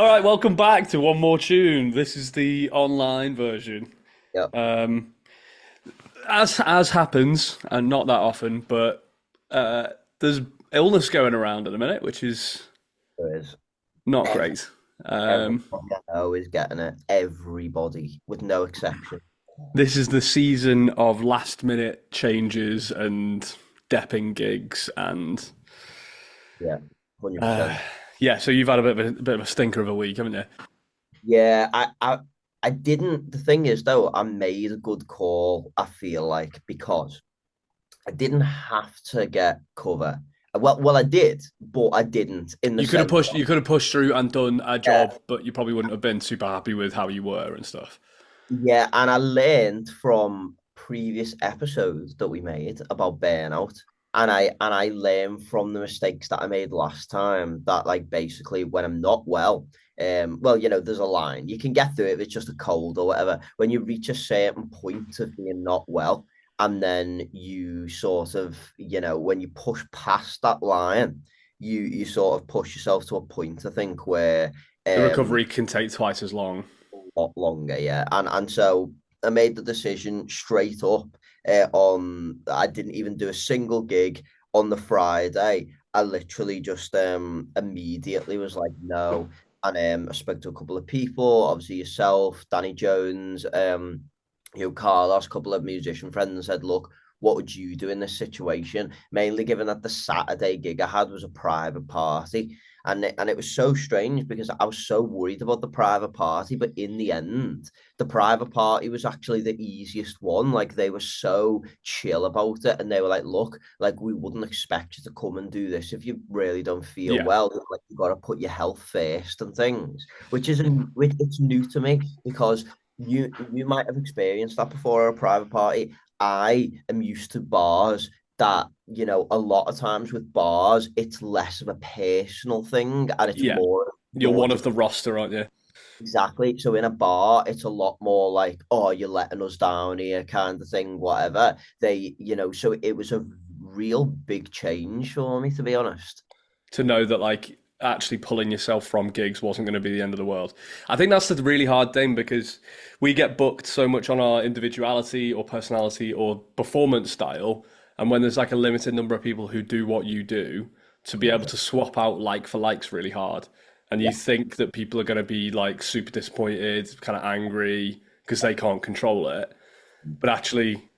All right, welcome back to One More Tune. This is the online version. Yep, Um, as happens, and not that often, but uh, there's illness going around at the minute, which is there is. not Every, great. everybody Um, I know is getting it. Everybody, with no exception. this is the season of last minute changes and depping gigs, and Yeah, 100%. uh, yeah. So you've had a bit of a stinker of a week, haven't you? Yeah, I didn't. The thing is, though, I made a good call. I feel like because I didn't have to get cover. Well, I did, but I didn't in the You could have sense. pushed. You could have pushed through and done a Yeah, job, but you probably wouldn't have been super happy with how you were and stuff. yeah, and I learned from previous episodes that we made about burnout, and I learned from the mistakes that I made last time that like basically when I'm not well, well, there's a line you can get through it if it's just a cold or whatever. When you reach a certain point of being not well, and then you sort of, when you push past that line, you sort of push yourself to a point, I think, where The um recovery can take twice as long. lot longer, yeah. And so I made the decision straight up on. I didn't even do a single gig on the Friday. I literally just immediately was like, no. And I spoke to a couple of people, obviously yourself, Danny Jones, Carlos, a couple of musician friends, and said, look, what would you do in this situation? Mainly given that the Saturday gig I had was a private party. And it was so strange because I was so worried about the private party, but in the end, the private party was actually the easiest one. Like they were so chill about it, and they were like, "Look, like we wouldn't expect you to come and do this if you really don't feel Yeah. well. Like you got to put your health first and things." Which it's new to me because you might have experienced that before at a private party. I am used to bars that a lot of times with bars it's less of a personal thing and it's Yeah. more You're you're one of just the roster, aren't you? exactly. So in a bar it's a lot more like, oh, you're letting us down here kind of thing, whatever. So it was a real big change for me, to be honest. To know that, like, actually pulling yourself from gigs wasn't going to be the end of the world. I think that's the really hard thing because we get booked so much on our individuality or personality or performance style. And when there's like a limited number of people who do what you do, to be able Yeah. to swap out like for likes really hard. And you Yeah. think that people are going to be like super disappointed, kind of angry because they can't control it. But actually,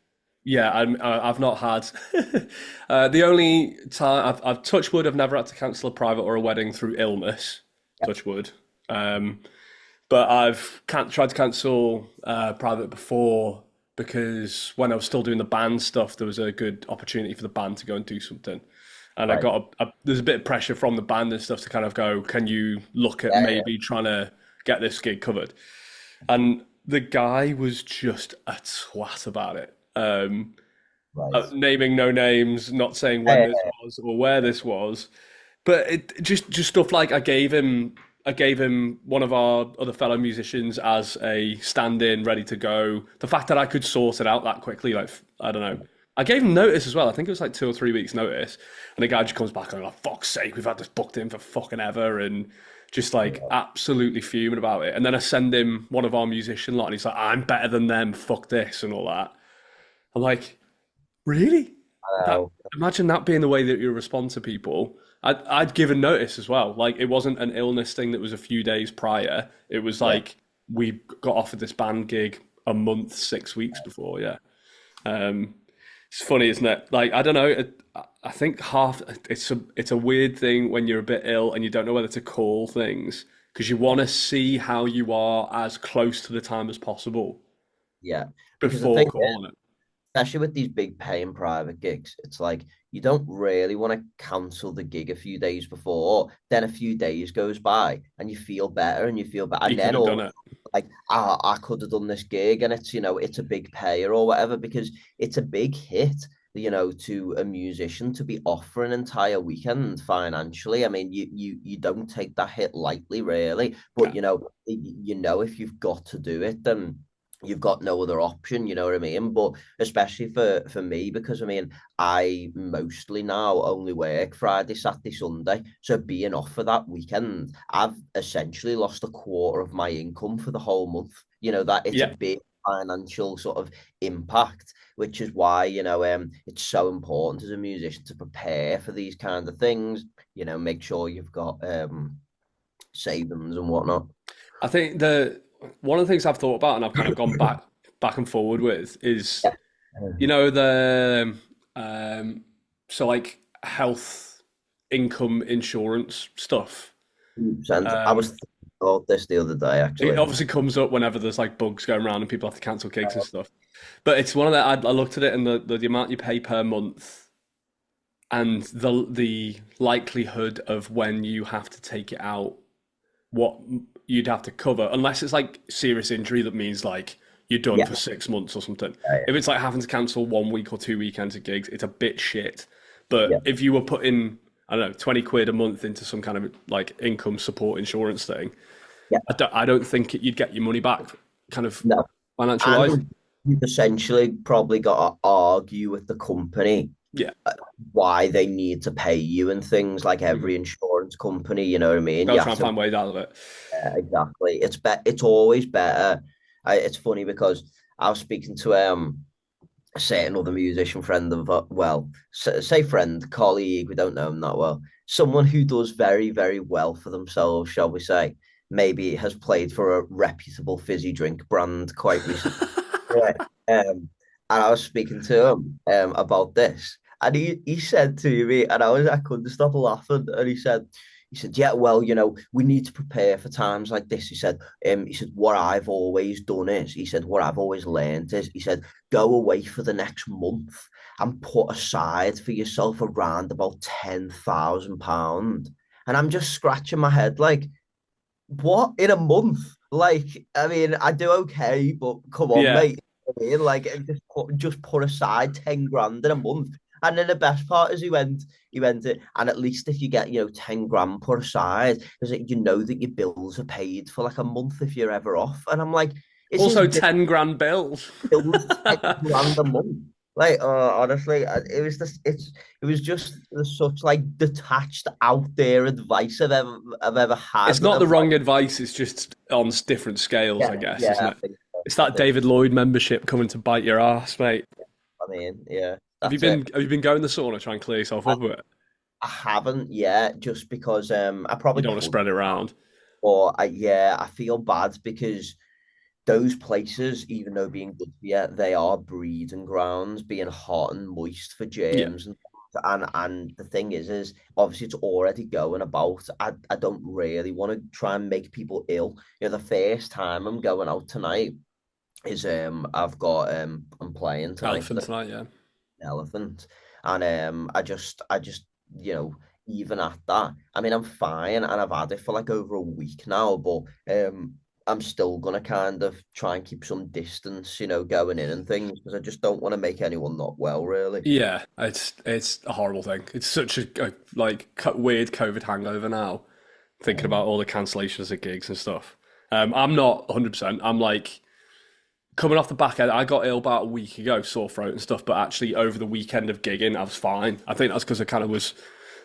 yeah, I've not had the only time I've touch wood. I've never had to cancel a private or a wedding through illness. Yeah. Touch wood. Um, but I've tried to cancel private before because when I was still doing the band stuff, there was a good opportunity for the band to go and do something. And I Right. got there's a bit of pressure from the band and stuff to kind of go, can you look at Yeah. Yeah. maybe trying to get this gig covered? And the guy was just a twat about it. Right. Naming no names, not saying when Yeah. this was or where this was, but it just stuff like I gave him one of our other fellow musicians as a stand-in, ready to go. The fact that I could sort it out that quickly, like I don't know. I gave him notice as well. I think it was like 2 or 3 weeks notice, and the guy just comes back and like, "Fuck's sake, we've had this booked in for fucking ever," and just like absolutely fuming about it. And then I send him one of our musician lot, and he's like, "I'm better than them. Fuck this," and all that. I'm like, really? I That know. imagine that being the way that you respond to people. I'd given notice as well. Like it wasn't an illness thing that was a few days prior. It was Yeah. like we got offered this band gig a month, 6 weeks before. Yeah, it's funny, isn't it? Like I don't know. I think half it's a weird thing when you're a bit ill and you don't know whether to call things because you want to see how you are as close to the time as possible Yeah. Because the before thing, calling it. especially with these big paying private gigs, it's like you don't really want to cancel the gig a few days before. Then a few days goes by and you feel better and you feel better. You And could then have all done it. like, I could have done this gig and it's a big payer or whatever because it's a big hit. To a musician to be off for an entire weekend financially. I mean, you don't take that hit lightly, really. But No. if you've got to do it, then you've got no other option, you know what I mean? But especially for me, because I mean, I mostly now only work Friday, Saturday, Sunday. So being off for that weekend, I've essentially lost a quarter of my income for the whole month. You know, that it's a Yeah. big financial sort of impact, which is why, it's so important as a musician to prepare for these kind of things, make sure you've got savings and whatnot. I think the one of the things I've thought about and I've kind of gone back and forward with is, Yeah. you know, the so like health income insurance stuff. 100%. I was Um, thinking about this the other day, it actually. obviously comes up whenever there's like bugs going around and people have to cancel gigs and stuff. But it's one of the I looked at it and the amount you pay per month and the likelihood of when you have to take it out, what you'd have to cover, unless it's like serious injury that means like you're done Yeah, for 6 months or something. yeah, If it's like having to cancel 1 week or 2 weekends of gigs, it's a bit shit. But yeah, if you were putting, I don't know, 20 quid a month into some kind of like income support insurance thing, yeah. I don't think you'd get your money back kind of No, financial wise. and you've essentially probably got to argue with the company Yeah. why they need to pay you and things like Mm-hmm. every insurance company. You know what I mean? Gotta You try have and to find ways out of it. exactly. It's always better. It's funny because I was speaking to say another musician friend of well, say friend, colleague, we don't know him that well. Someone who does very, very well for themselves, shall we say, maybe has played for a reputable fizzy drink brand quite recently. Right. And I was speaking to him about this, and he said to me, and I couldn't stop laughing, and he said, yeah, well, we need to prepare for times like this. He said, what I've always done is, he said, what I've always learned is, he said, go away for the next month and put aside for yourself around about £10,000. And I'm just scratching my head like, what in a month? Like, I mean, I do okay, but come on, Yeah. mate. I mean, like, just put aside 10 grand in a month. And then the best part is he went it, and at least if you get 10 grand put aside, because you know that your bills are paid for like a month if you're ever off. And I'm like, is his Also, bill 10 grand bills. bills 10 grand a month? Like, honestly, it was just such like detached out there advice I've ever It's had not the of like. wrong advice, it's just on different scales, Yeah, I guess, yeah, isn't I it? think so. It's I that think. David Lloyd membership coming to bite your ass, mate. I mean, yeah, Have you that's it. been have you been going to the sauna try and clear yourself I, up with it? I haven't yet, just because I You probably don't want to could, spread it around. but I feel bad because those places, even though being good for you, they are breeding grounds, being hot and moist for Yeah. germs and the thing is obviously it's already going about. I don't really want to try and make people ill. The first time I'm going out tonight is I'm playing tonight for Elephant the tonight, yeah. Elephant. And I just, you know, even at that, I mean, I'm fine and I've had it for like over a week now, but I'm still gonna kind of try and keep some distance, going in and things because I just don't want to make anyone not well, really. Yeah, it's a horrible thing. It's such a like weird COVID hangover now, thinking about all the cancellations of gigs and stuff. I'm not 100%. I'm like coming off the back end. I got ill about a week ago, sore throat and stuff, but actually over the weekend of gigging, I was fine. I think that's because I kind of was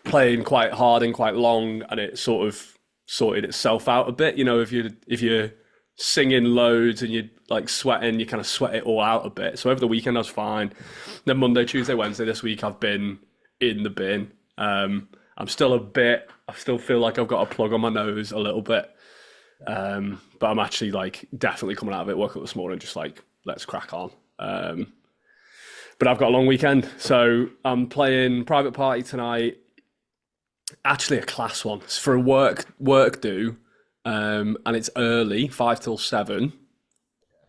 playing quite hard and quite long, and it sort of sorted itself out a bit. You know, if you're singing loads and you're like sweating, you kind of sweat it all out a bit. So over the weekend I was fine. Then Monday, Tuesday, Wednesday this week I've been in the bin. I'm still a bit. I still feel like I've got a plug on my nose a little bit. But I'm actually like definitely coming out of it. Woke up this morning just like let's crack on. But I've got a long weekend, so I'm playing private party tonight. Actually, a class one. It's for a work do, and it's early, 5 till 7,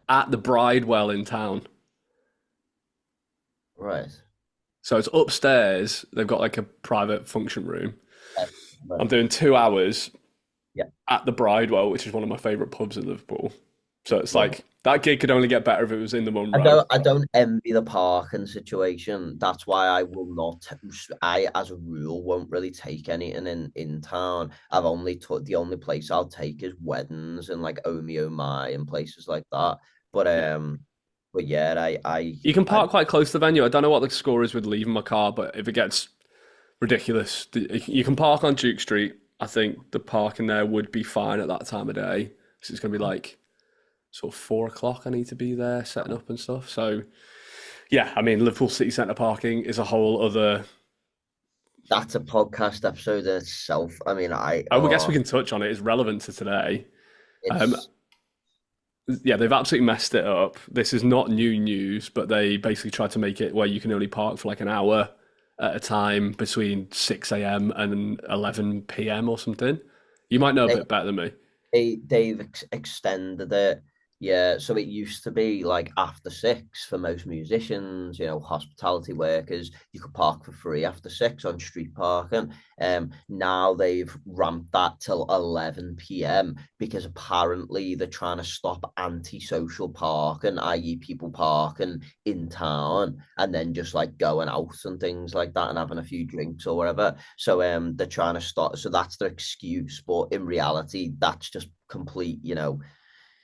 at the Bridewell in town. Right. So it's upstairs. They've got like a private function room. Yeah. I'm Right. doing 2 hours Yeah. at the Bridewell, which is one of my favourite pubs in Liverpool. So it's Right. like that gig could only get better if it was in the I Munro. don't I don't envy the parking situation. That's why I will not. I, as a rule, won't really take anything in town. I've only took the only place I'll take is weddings and like Omi Oh My and places like that. But Yeah. um, but yeah, You can I park quite close to the venue. I don't know what the score is with leaving my car, but if it gets ridiculous, you can park on Duke Street. I think the parking there would be fine at that time of day. So it's going to be like sort of 4 o'clock. I need to be there setting up and stuff. So yeah, I mean, Liverpool City Centre parking is a whole other. that's a podcast episode in itself. I mean, I guess we can touch on it. It's relevant to today. Um, it's yeah, they've absolutely messed it up. This is not new news, but they basically tried to make it where you can only park for like an hour at a time between 6 a.m. and 11 p.m. or something. You might know a they bit better than me. they've extended it. Yeah, so it used to be like after 6 for most musicians, hospitality workers. You could park for free after 6 on street parking. Now they've ramped that till 11 p.m. because apparently they're trying to stop antisocial parking, i.e., people parking in town and then just like going out and things like that and having a few drinks or whatever. So they're trying to stop. So that's their excuse, but in reality, that's just complete,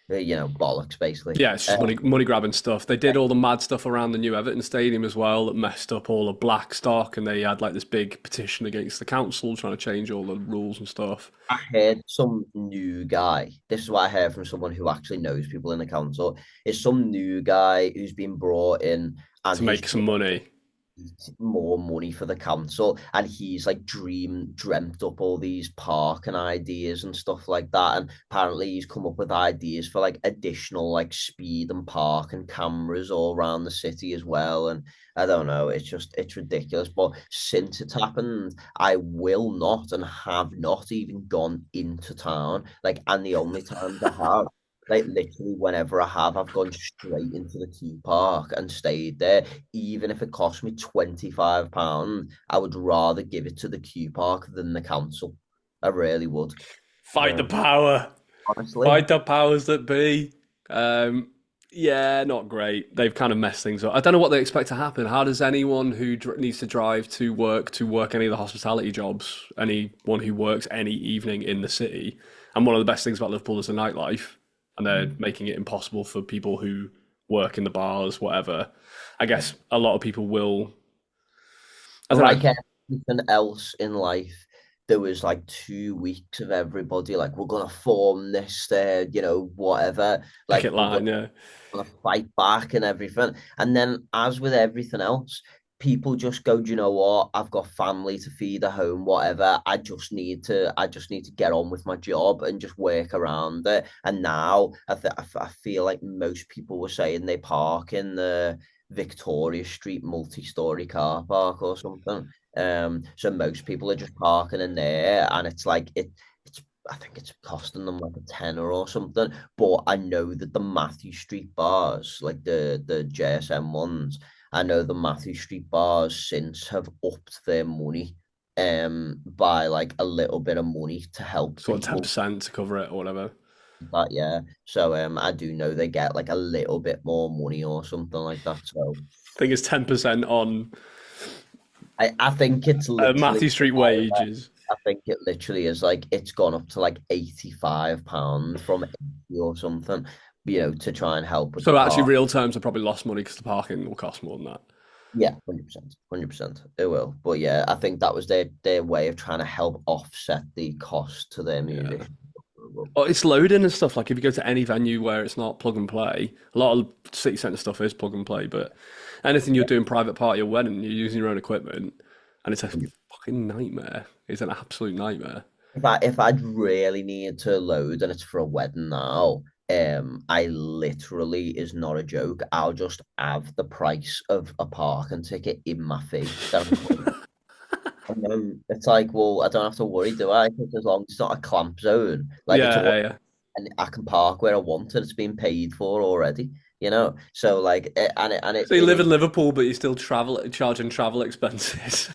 bollocks basically. Yeah, it's just money grabbing stuff. They did all the mad stuff around the new Everton Stadium as well that messed up all the black stock, and they had like this big petition against the council trying to change all the rules and stuff I heard some new guy. This is what I heard from someone who actually knows people in the council. Is some new guy who's been brought in, and to his make some job money. more money for the council, and he's like dreamt up all these parking ideas and stuff like that, and apparently he's come up with ideas for like additional like speed and parking cameras all around the city as well. And I don't know, it's ridiculous. But since it's happened, I will not and have not even gone into town, like, and the only times I have, like, literally whenever I have, I've gone straight into the key park and stayed there. Even if it cost me £25, I would rather give it to the Q Park than the council. I really would. Fight the Um, power. honestly, Fight the powers that be. Um, yeah, not great. They've kind of messed things up. I don't know what they expect to happen. How does anyone who needs to work any of the hospitality jobs, anyone who works any evening in the city, and one of the best things about Liverpool is the nightlife, and they're making it impossible for people who work in the bars, whatever. I guess a lot of people will. I don't like know. everything else in life, there was like 2 weeks of everybody like, we're gonna form this, whatever. Like Picket we're line, yeah. gonna fight back and everything. And then, as with everything else, people just go, do you know what? I've got family to feed at home, whatever. I just need to get on with my job and just work around it. And now I feel like most people were saying they park in the Victoria Street multi-story car park or something. So most people are just parking in there, and it's like it's I think it's costing them like a tenner or something. But I know that the Matthew Street bars, like the JSM ones, I know the Matthew Street bars since have upped their money by like a little bit of money to help Sort of ten people. percent to cover it or whatever. But yeah, so I do know they get like a little bit more money or something like that. So I think it's 10% on I think it's literally, Matthew Street wages. I think it literally is like it's gone up to like £85 from 80 or something, to try and help with the So actually, park. real terms, I probably lost money because the parking will cost more than that. Yeah, 100%, 100%. It will. But yeah, I think that was their way of trying to help offset the cost to their Yeah. musicians. Oh, it's loading and stuff. Like if you go to any venue where it's not plug and play, a lot of city centre stuff is plug and play. But anything you're doing private party or wedding, you're using your own equipment, and it's a fucking nightmare. It's an absolute nightmare. If I'd really need to load and it's for a wedding now, I literally, is not a joke. I'll just have the price of a parking ticket in my fee that I'm paying. And then it's like, well, I don't have to worry, do I? Because as long as it's not a clamp zone, like it's Yeah, all, yeah. and I can park where I want and it's been paid for already, you know? So like, and So you it live is. in Liverpool, but you still charging travel expenses.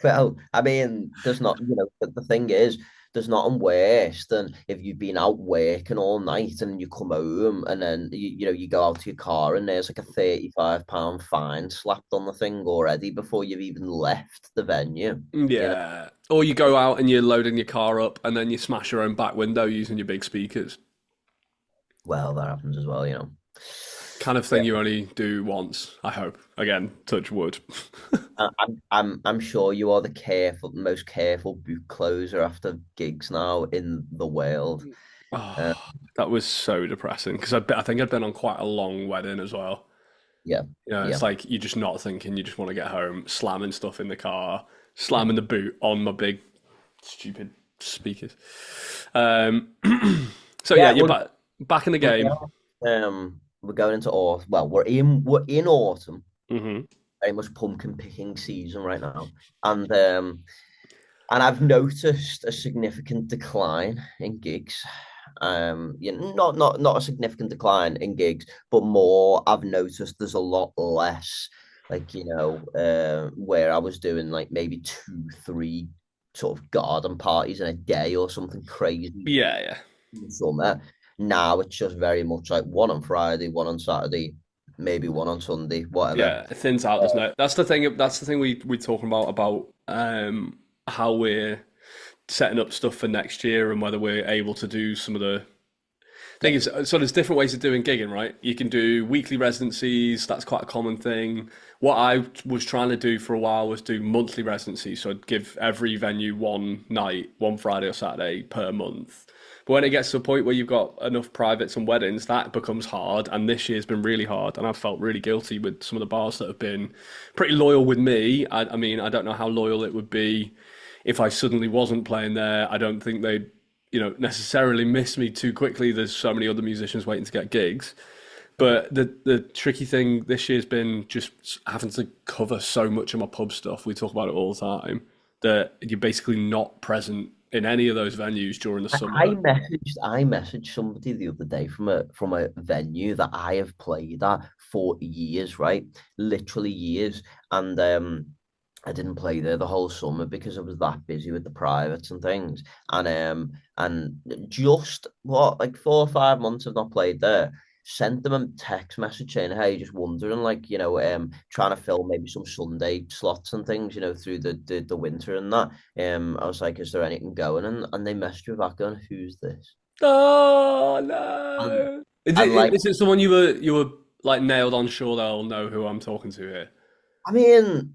Well, I mean, there's not, the thing is, there's nothing worse than if you've been out working all night and you come home and then you go out to your car and there's like a £35 fine slapped on the thing already before you've even left the venue. You know, Yeah. Or you go out and you're loading your car up and then you smash your own back window using your big speakers. Well, that happens as well, Kind of Yeah, thing you only do once, I hope. Again, touch wood. I'm sure you are most careful boot closer after gigs now in the world. Uh, Oh, that was so depressing because I think I'd been on quite a long wedding as well. yeah, You know, yeah, it's like you're just not thinking, you just want to get home, slamming stuff in the car, slamming the boot on my big stupid speakers. Um, so yeah, yeah. you're back in the game. We're going into autumn. Well, we're in autumn. Hmm. Very much pumpkin picking season right now, and um, and I've noticed a significant decline in gigs. Not a significant decline in gigs, but more. I've noticed there's a lot less, like where I was doing like maybe two, three sort of garden parties in a day or something crazy Yeah, yeah, in the summer. Now it's just very much like one on Friday, one on Saturday, maybe one on Sunday, whatever. yeah. It thins out, doesn't it? That's the thing. That's the thing we're talking about how we're setting up stuff for next year and whether we're able to do some of the Yeah, thing is, so there's different ways of doing gigging, right? You can do weekly residencies. That's quite a common thing. What I was trying to do for a while was do monthly residencies. So I'd give every venue one night, one Friday or Saturday per month. But when it gets to a point where you've got enough privates and weddings, that becomes hard. And this year's been really hard. And I've felt really guilty with some of the bars that have been pretty loyal with me. I mean, I don't know how loyal it would be if I suddenly wasn't playing there. I don't think they'd necessarily miss me too quickly. There's so many other musicians waiting to get gigs. But the tricky thing this year's been just having to cover so much of my pub stuff. We talk about it all the time that you're basically not present in any of those venues during the I summer. messaged somebody the other day from a venue that I have played at for years, right? Literally years. And I didn't play there the whole summer because I was that busy with the privates and things. And just what, like 4 or 5 months I've not played there. Sent them a text message saying, "Hey, just wondering, like, trying to fill maybe some Sunday slots and things, through the winter and that." I was like, "Is there anything going?" And they messaged me back going, "Who's this?" Oh And no! Is and like, it someone you were like nailed on sure they'll know who I'm talking to here? I mean,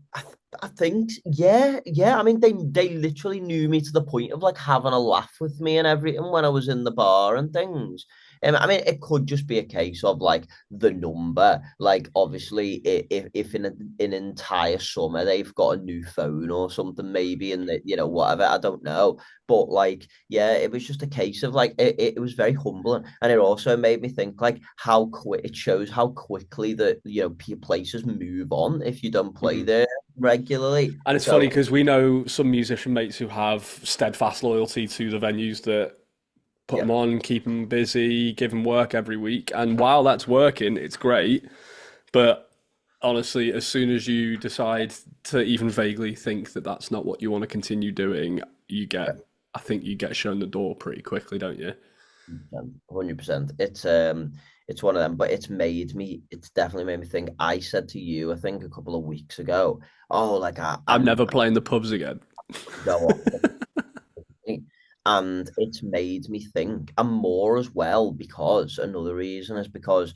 I think, yeah, yeah. I mean, they literally knew me to the point of like having a laugh with me and everything when I was in the bar and things. I mean, it could just be a case of like the number. Like, obviously, if in an entire summer they've got a new phone or something, maybe, and whatever. I don't know, but like, yeah, it was just a case of like it was very humbling, and it also made me think like how quick it shows how quickly that places move on if you don't play Mhm. there regularly. And it's funny So because we know some musician mates who have steadfast loyalty to the venues that put yeah, them on, keep them busy, give them work every week. And while that's working, it's great. But honestly, as soon as you decide to even vaguely think that that's not what you want to continue doing, yeah, I think you get shown the door pretty quickly, don't you? 100%. It's one of them, but it's definitely made me think. I said to you, I think a couple of weeks ago, oh, like I'm I'm never playing the pubs again. go off. And it's made me think, and more as well, because another reason is because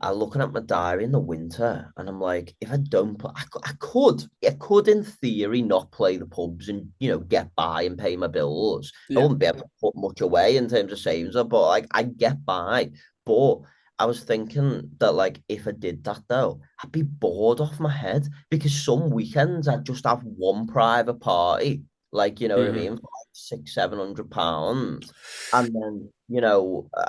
I'm looking at my diary in the winter, and I'm like, if I don't play, I could in theory not play the pubs and get by and pay my bills. I Yeah. wouldn't be able to put much away in terms of savings, but like I get by. But I was thinking that like if I did that though, I'd be bored off my head because some weekends I'd just have one private party, like you know what I Hmm. mean, for like £600, 700, and then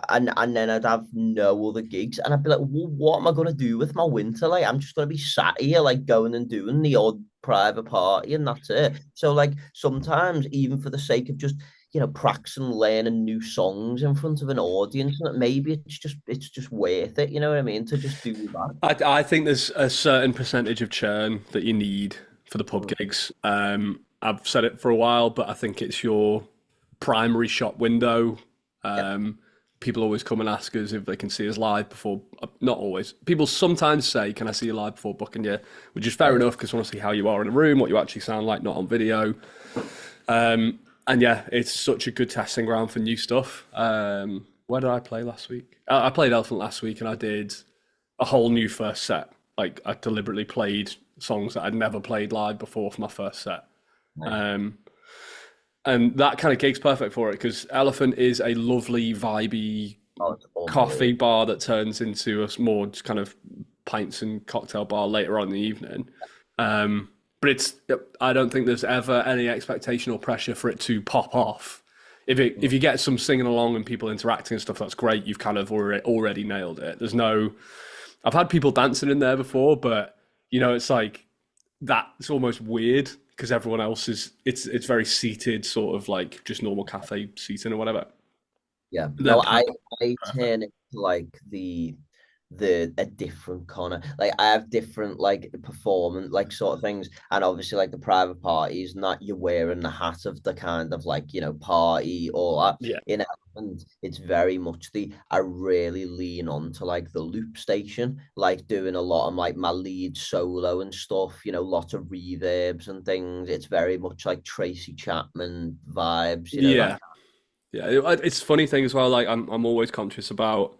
and then I'd have no other gigs, and I'd be like, well, what am I gonna do with my winter? Like, I'm just gonna be sat here, like, going and doing the odd private party, and that's it. So, like, sometimes even for the sake of just practicing, learning new songs in front of an audience, and maybe it's just worth it. You know what I mean? To just do that. I think there's a certain percentage of churn that you need for the pub Mm. gigs. I've said it for a while, but I think it's your primary shop window. Yeah, People always come and ask us if they can see us live before. Not always. People sometimes say, "Can I see you live before booking you?" Which is fair yeah, enough because I want to see how you are in a room, what you actually sound like, not on video. And yeah, it's such a good testing ground for new stuff. Where did I play last week? I played Elephant last week, and I did a whole new first set. Like I deliberately played songs that I'd never played live before for my first set. Nice. Um, and that kind of gig's perfect for it because Elephant is a lovely, vibey Oh, it's coffee unbelievable. bar that turns into a more just kind of pints and cocktail bar later on in the evening. But I don't think there's ever any expectation or pressure for it to pop off. If you get some singing along and people interacting and stuff, that's great. You've kind of already nailed it. There's no, I've had people dancing in there before, but it's like that's almost weird because everyone else is it's very seated, sort of like just normal cafe seating or whatever. Yeah. They're No, I perfect. turn it to like the a different corner. Like I have different like performance like sort of things, and obviously like the private parties, not you're wearing the hat of the kind of like party all that. Yeah. In Ireland, it's very much the I really lean on to like the loop station, like doing a lot of like my lead solo and stuff. Lots of reverbs and things. It's very much like Tracy Chapman vibes. That. Yeah. Yeah, it's a funny thing as well. Like I'm always conscious about.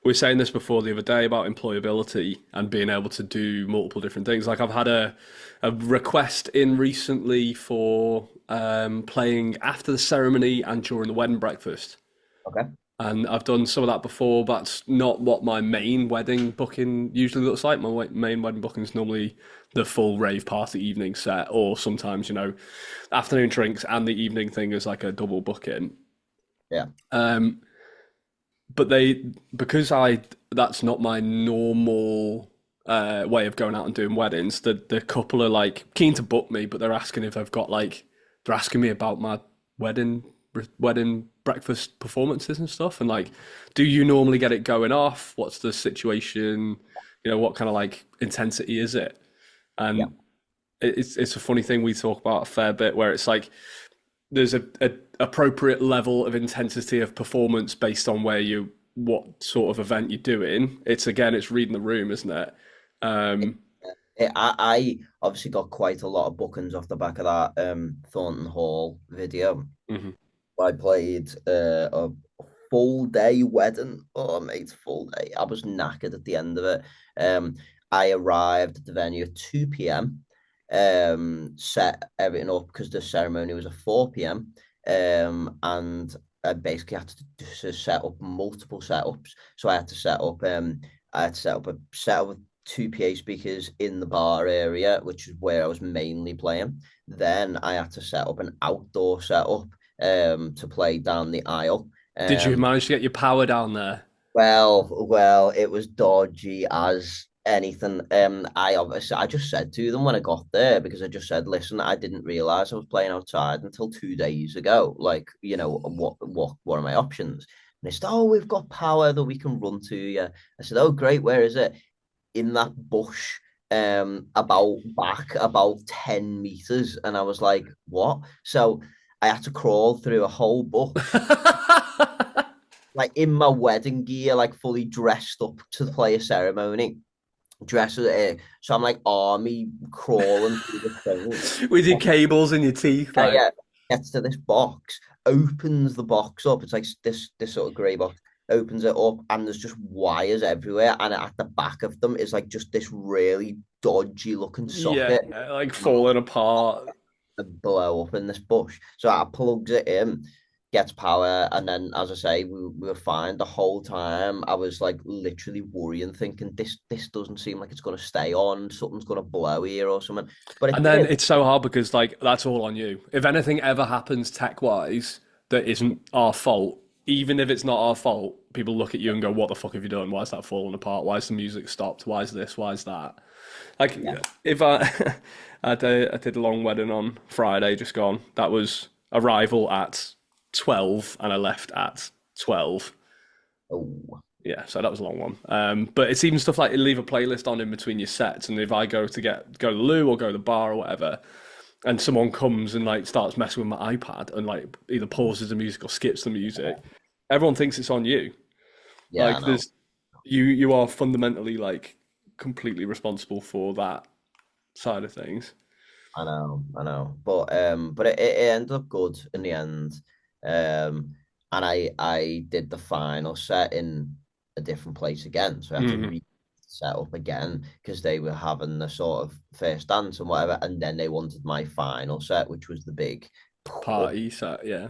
We were saying this before the other day about employability and being able to do multiple different things. Like I've had a request in recently for playing after the ceremony and during the wedding breakfast, Okay. and I've done some of that before. But that's not what my main wedding booking usually looks like. My main wedding booking is normally the full rave party evening set, or sometimes afternoon drinks and the evening thing is like a double booking. Yeah. Um, but because I that's not my normal way of going out and doing weddings. The couple are like keen to book me, but they're asking if I've got like they're asking me about my wedding wedding breakfast performances and stuff, and like, do you normally get it going off? What's the situation? What kind of like intensity is it? Yeah. And it's a funny thing we talk about a fair bit where it's like there's a appropriate level of intensity of performance based on what sort of event you're doing. It's reading the room, isn't it? Um, I obviously got quite a lot of bookings off the back of that Thornton Hall video. mhm. I played a full day wedding. Oh, mate, full day. I was knackered at the end of it. Um, I arrived at the venue at 2 p.m. Set everything up because the ceremony was at 4 p.m. And I basically had to set up multiple setups. So I had to set up a setup with two PA speakers in the bar area, which is where I was mainly playing. Then I had to set up an outdoor setup to play down the aisle. Did you Um, manage to get your power down there? well, it was dodgy as anything. I just said to them when I got there because I just said, listen, I didn't realize I was playing outside until 2 days ago. Like, what are my options? And they said, oh, we've got power that we can run to you. I said, oh, great, where is it? In that bush, about 10 meters. And I was like, what? So I had to crawl through a whole bush like in my wedding gear, like fully dressed up to play a ceremony. Dressed so I'm like army crawling through the thing. With your cables in your teeth, Yeah, like yeah. Gets to this box, opens the box up. It's like this sort of grey box. Opens it up, and there's just wires everywhere. And at the back of them is like just this really dodgy looking yeah, socket. like falling apart. Blow up in this bush. So I plugs it in, gets power, and then as I say, we were fine the whole time. I was like literally worrying, thinking this doesn't seem like it's gonna stay on. Something's gonna blow here or something. But it And then did. it's so hard because like that's all on you. If anything ever happens tech wise that isn't our fault, even if it's not our fault, people look at you and go, "What the fuck have you done? Why is that falling apart? Why is the music stopped? Why is this? Why is that?" Like Yeah, if I did a long wedding on Friday, just gone. That was arrival at 12, and I left at 12. oh Yeah, so that was a long one. But it's even stuff like you leave a playlist on in between your sets, and if I go to go to the loo or go to the bar or whatever, and someone comes and like starts messing with my iPad and like either pauses the music or skips the music, everyone thinks it's on you. yeah, I Like know, you are fundamentally like completely responsible for that side of things. I know. But it ended up good in the end. Um, and I did the final set in a different place again. So I had to Hmm. set up again because they were having the sort of first dance and whatever, and then they wanted my final set, which was the big Party set, yeah.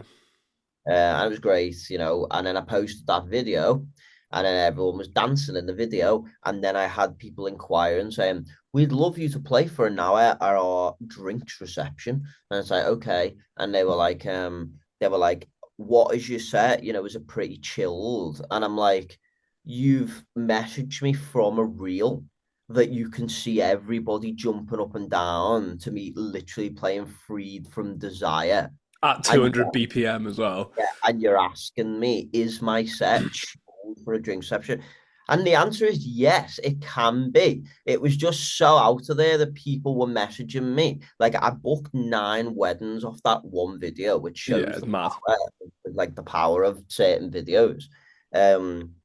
and it was great, And then I posted that video, and then everyone was dancing in the video. And then I had people inquiring, saying, "We'd love you to play for an hour at our drinks reception." And it's like, okay. And they were like, "What is your set? Is it pretty chilled?" And I'm like, "You've messaged me from a reel that you can see everybody jumping up and down to me literally playing Freed from Desire. At And 200 BPM as well. yeah, and you're asking me, is my set chilled for a drink reception? And the answer is yes, it can be. It was just so out of there that people were messaging me. Like I booked 9 weddings off that one video, which Yeah, shows it's the mad. power, like the power of certain videos. Um,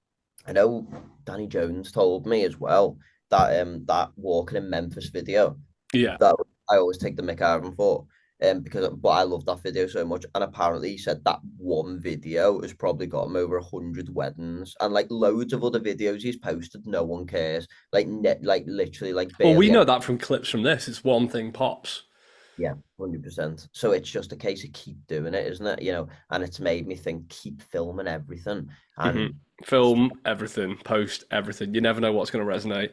I know Danny Jones told me as well that that walking in Memphis video Yeah. that I always take the mick out of him for. But I love that video so much, and apparently he said that one video has probably got him over 100 weddings, and like loads of other videos he's posted, no one cares. Like literally, like Well, we barely. know that from clips from this. It's one thing pops. Yeah, 100%. So it's just a case of keep doing it, isn't it? And it's made me think, keep filming everything, Hmm. and Film everything, post everything. You never know what's going to resonate.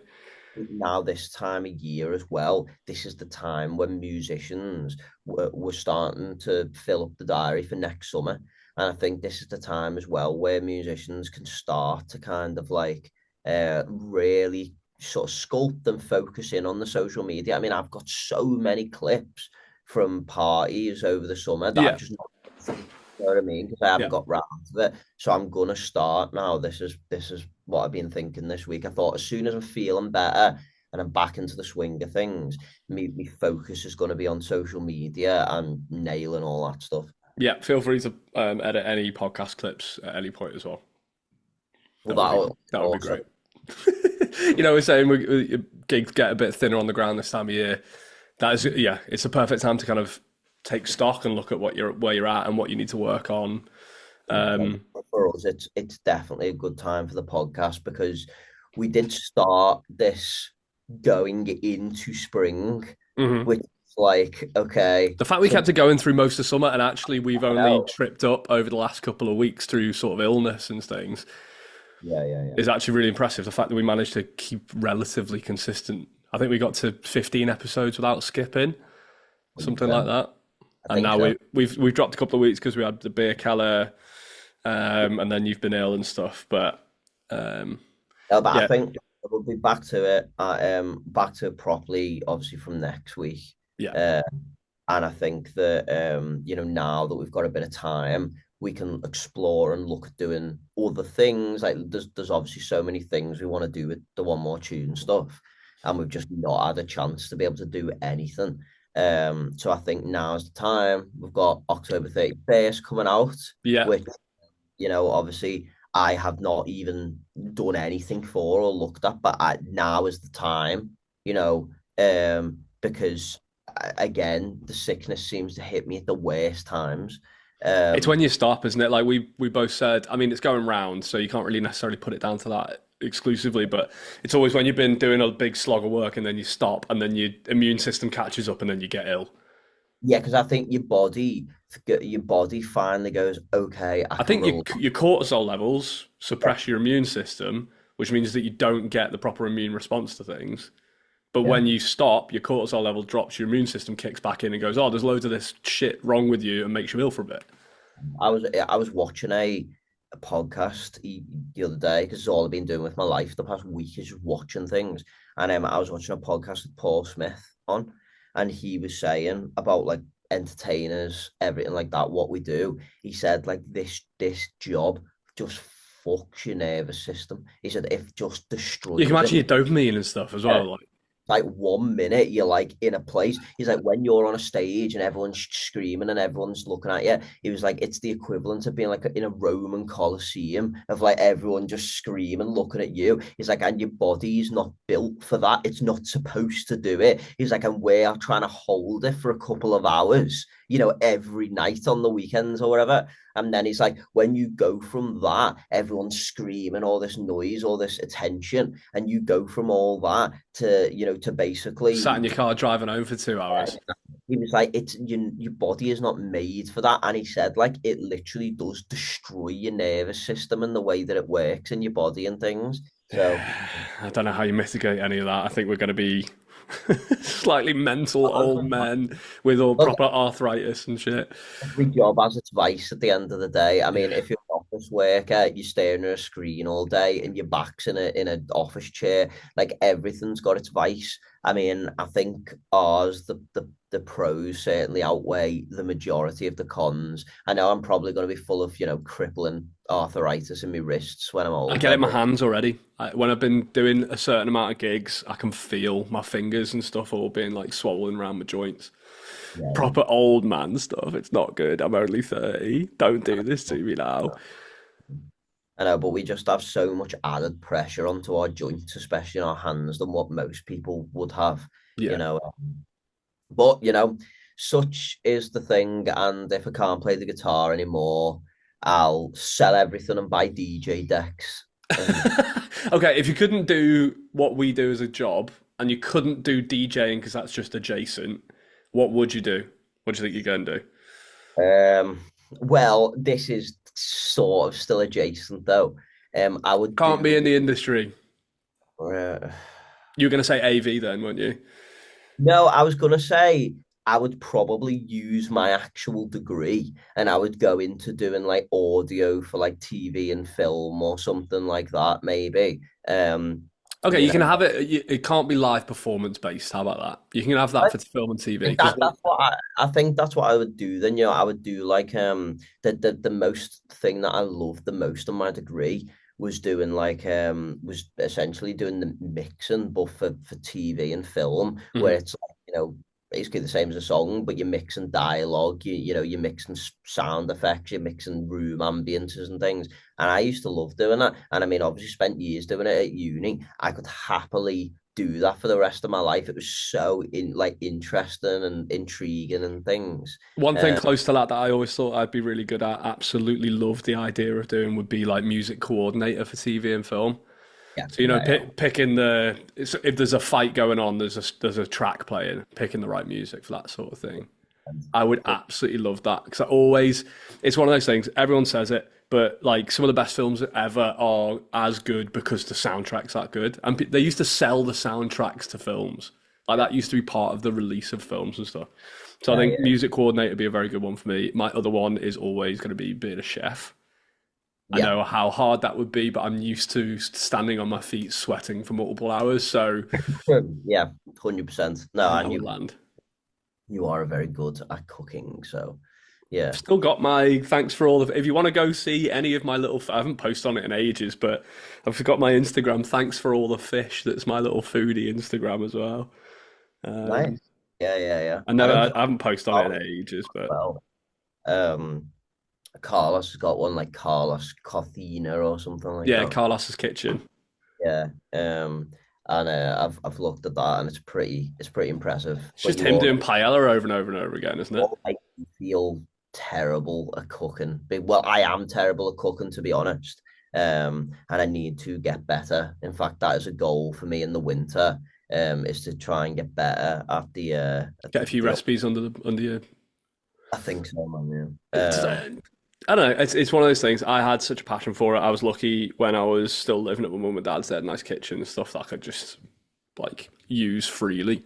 now this time of year as well, this is the time when musicians were starting to fill up the diary for next summer. And I think this is the time as well where musicians can start to kind of like really sort of sculpt and focus in on the social media. I mean, I've got so many clips from parties over the summer that I've Yeah, just not, you know what I mean? Because I haven't yeah, got round to it. So I'm gonna start now. This is what I've been thinking this week. I thought as soon as I'm feeling better and I'm back into the swing of things, me focus is going to be on social media and nailing all that stuff. yeah. Feel free to edit any podcast clips at any point as well. Well, That that would be also, great. We're saying gigs get a bit thinner on the ground this time of year. That is, yeah, it's a perfect time to kind of take stock and look at where you're at and what you need to work on. Um, for us, it's definitely a good time for the podcast because we did start this going into spring, mhm. which is like, okay, The fact we so kept it going through most of summer and actually we've I only know. tripped up over the last couple of weeks through sort of illness and things Yeah, yeah, yeah. is actually really impressive. The fact that we managed to keep relatively consistent. I think we got to 15 episodes without skipping, something like 100%. that. I And think now so. we've dropped a couple of weeks because we had the beer keller, and then you've been ill and stuff. But um, No, but I yeah, think we'll be back to it, back to it properly, obviously from next week. yeah, Uh, and I think that now that we've got a bit of time, we can explore and look at doing other things. Like there's obviously so many things we want to do with the One More Tune stuff, and we've just not had a chance to be able to do anything. So I think now's the time. We've got October 31st coming out, yeah. which obviously I have not even done anything for or looked at, but now is the time, because again, the sickness seems to hit me at the worst times. It's Um, when you stop, isn't it? Like we both said. I mean, it's going round, so you can't really necessarily put it down to that exclusively. But it's always when you've been doing a big slog of work and then you stop, and then your immune system catches up, and then you get ill. yeah, because I think your body finally goes, okay, I I can think relax. your cortisol levels Yeah, suppress your immune system, which means that you don't get the proper immune response to things. But yeah. when you stop, your cortisol level drops, your immune system kicks back in and goes, "Oh, there's loads of this shit wrong with you," and makes you ill for a bit. I was watching a podcast the other day because it's all I've been doing with my life the past week is just watching things. And I was watching a podcast with Paul Smith on, and he was saying about like entertainers, everything like that, what we do. He said like this job just fucks your nervous system. He said it just You can destroys it. imagine your dopamine and stuff as well. Like, Like 1 minute you're like in a place. He's like when you're on a stage and everyone's screaming and everyone's looking at you. He was like it's the equivalent of being like in a Roman Colosseum of like everyone just screaming, looking at you. He's like, and your body's not built for that. It's not supposed to do it. He's like, and we're trying to hold it for a couple of hours. every night on the weekends or whatever. And then he's like, when you go from that, everyone's screaming, all this noise, all this attention, and you go from all that to Sat basically, in your car driving home for 2 hours. he was like, it's your body is not made for that. And he said, like, it literally does destroy your nervous system and the way that it works in your body and things. So, I don't know how you mitigate any of that. I think we're going to be slightly mental old men with all look, proper arthritis and shit. every job has its vice at the end of the day. I mean, if you're an office worker, you're staring at a screen all day and your back's in an office chair, like everything's got its vice. I mean, I think ours, the pros certainly outweigh the majority of the cons. I know I'm probably going to be full of, crippling arthritis in my wrists when I'm I get it older, in my but hands already. When I've been doing a certain amount of gigs, I can feel my fingers and stuff all being like swollen around my joints. yeah. Proper old man stuff. It's not good. I'm only 30. Don't do this to me now. I know, but we just have so much added pressure onto our joints, especially in our hands, than what most people would have, you Yeah. know. But such is the thing. And if I can't play the guitar anymore, I'll sell everything and buy DJ decks. And Okay, if you couldn't do what we do as a job and you couldn't do DJing because that's just adjacent, what would you do? What do you think you're going to do? um, well, this is sort of still adjacent though. I would Can't be do. in the industry. Uh, You were going to say AV then, weren't you? No, I was gonna say I would probably use my actual degree and I would go into doing like audio for like TV and film or something like that, maybe. Okay, You you can know, have it. It can't be live performance based. How about that? You can have that for film and TV. Because I think that's what I would do then. I would do like the most thing that I loved the most on my degree was doing like was essentially doing the mixing but for TV and film where it's like, basically the same as a song, but you're mixing dialogue, you're mixing sound effects, you're mixing room ambiences and things. And I used to love doing that. And I mean, obviously spent years doing it at uni. I could happily do that for the rest of my life. It was so interesting and intriguing and things. one thing Uh, close to that that I always thought I'd be really good at, absolutely loved the idea of doing, would be like music coordinator for TV and film. yeah, So yeah, picking if there's a fight going on, there's a track playing, picking the right music for that sort of thing. I would absolutely love that because it's one of those things. Everyone says it, but like some of the best films ever are as good because the soundtrack's that good. And they used to sell the soundtracks to films. Like that used to be part of the release of films and stuff. So I yeah, think yeah, music coordinator would be a very good one for me. My other one is always going to be being a chef. I yeah, know how hard that would be, but I'm used to standing on my feet, sweating for multiple hours, so yeah, 100%. No, I think that and would land. you are very good at cooking, so yeah. Still got my thanks for all of. If you want to go see any of my little, I haven't posted on it in ages, but I've got my Instagram. Thanks for all the fish. That's my little foodie Instagram as well. Nice. Yeah, yeah, yeah. I I never, know I haven't posted on it in Carlos ages, but well. Um, Carlos has got one like Carlos Cocina or something like yeah, that. Carlos's kitchen. Yeah. And I've looked at that and it's pretty impressive. It's But just you him all doing paella over and over and over again, isn't it? all make me feel terrible at cooking. Well, I am terrible at cooking to be honest. And I need to get better. In fact, that is a goal for me in the winter. Is to try and get better at Get a few recipes under your. I think so, man. It's, I don't know. It's one of those things. I had such a passion for it. I was lucky when I was still living at my mum and dad's. They had a nice kitchen and stuff that I could just like use freely.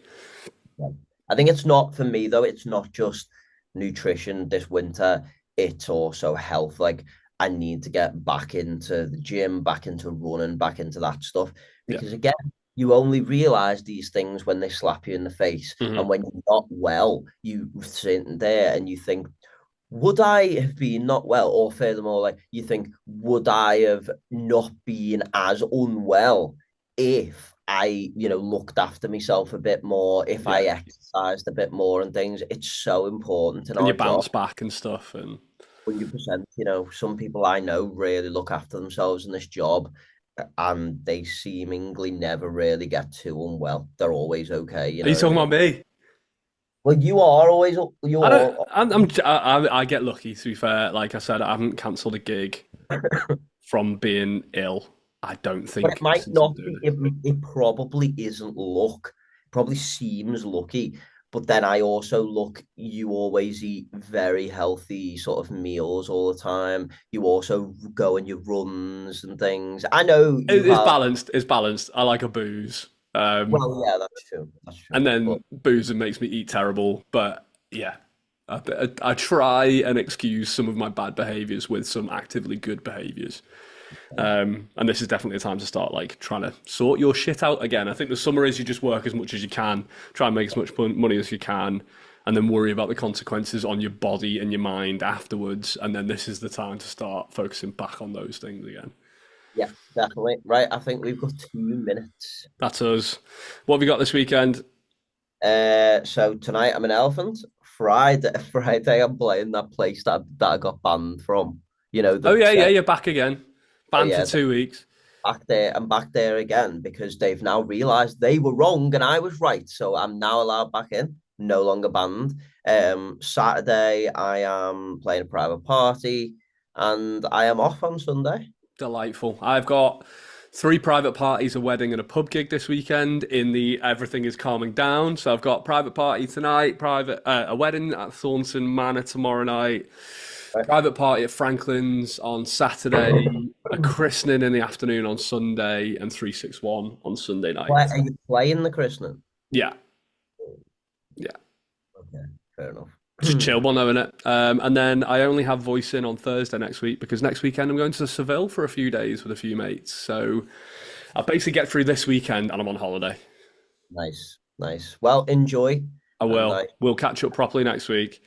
Yeah. I think it's not for me though. It's not just nutrition this winter. It's also health. Like I need to get back into the gym, back into running, back into that stuff. Yeah. Because again, you only realize these things when they slap you in the face. Hmm. And when you're not well, you sit there and you think, would I have been not well? Or furthermore, like you think, would I have not been as unwell if I looked after myself a bit more, if I Yeah. exercised a bit more and things? It's so important in And you our job. bounce back and stuff. And 100%. Some people I know really look after themselves in this job and they seemingly never really get too unwell. They're always okay, are you talking about me? Well, you are always I don't. you're I get lucky. To be fair, like I said, I haven't cancelled a gig from being ill. I don't but it think might since I'm not doing be. it. It probably isn't luck. It probably seems lucky, but then I also look. You always eat very healthy sort of meals all the time. You also go on your runs and things. I know you It's have. balanced. It's balanced. I like a booze. Well, yeah, that's true. That's And true. But then boozing makes me eat terrible. But yeah, I try and excuse some of my bad behaviors with some actively good behaviors. And this is definitely a time to start like trying to sort your shit out again. I think the summer is you just work as much as you can, try and make as much money as you can, and then worry about the consequences on your body and your mind afterwards. And then this is the time to start focusing back on those things again. yeah, definitely. Right. I think we've got 2 minutes. That's us. What have we got this weekend? So tonight I'm an elephant. Friday, Friday I'm playing that place that I got banned from. You know, Oh the yeah, yeah, set. you're back again. Banned for Yeah, 2 weeks. back there. I'm back there again because they've now realised they were wrong and I was right. So I'm now allowed back in, no longer banned. Saturday I am playing a private party, and I am off on Sunday. Delightful. I've got three private parties, a wedding, and a pub gig this weekend. In the everything is calming down. So I've got private party tonight, private a wedding at Thornton Manor tomorrow night, Right. private party at Franklin's on Saturday, a christening in the afternoon on Sunday, and 361 on Sunday night. Why are you playing the christening? Yeah, yeah. Okay, fair enough. Just chill one, though, innit? And then I only have voice in on Thursday next week because next weekend I'm going to Seville for a few days with a few mates. So I'll basically get through this weekend and I'm on holiday. Nice, nice. Well, enjoy, I and will. We'll catch up properly next week.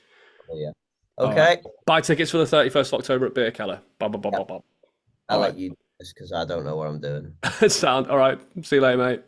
yeah. All right. Okay, Buy tickets for the 31st of October at Beer Keller. Bob, bob, bob, yeah, bob, bob. I'll All right. let you do this because I don't know what I'm doing. Sound. All right. See you later, mate.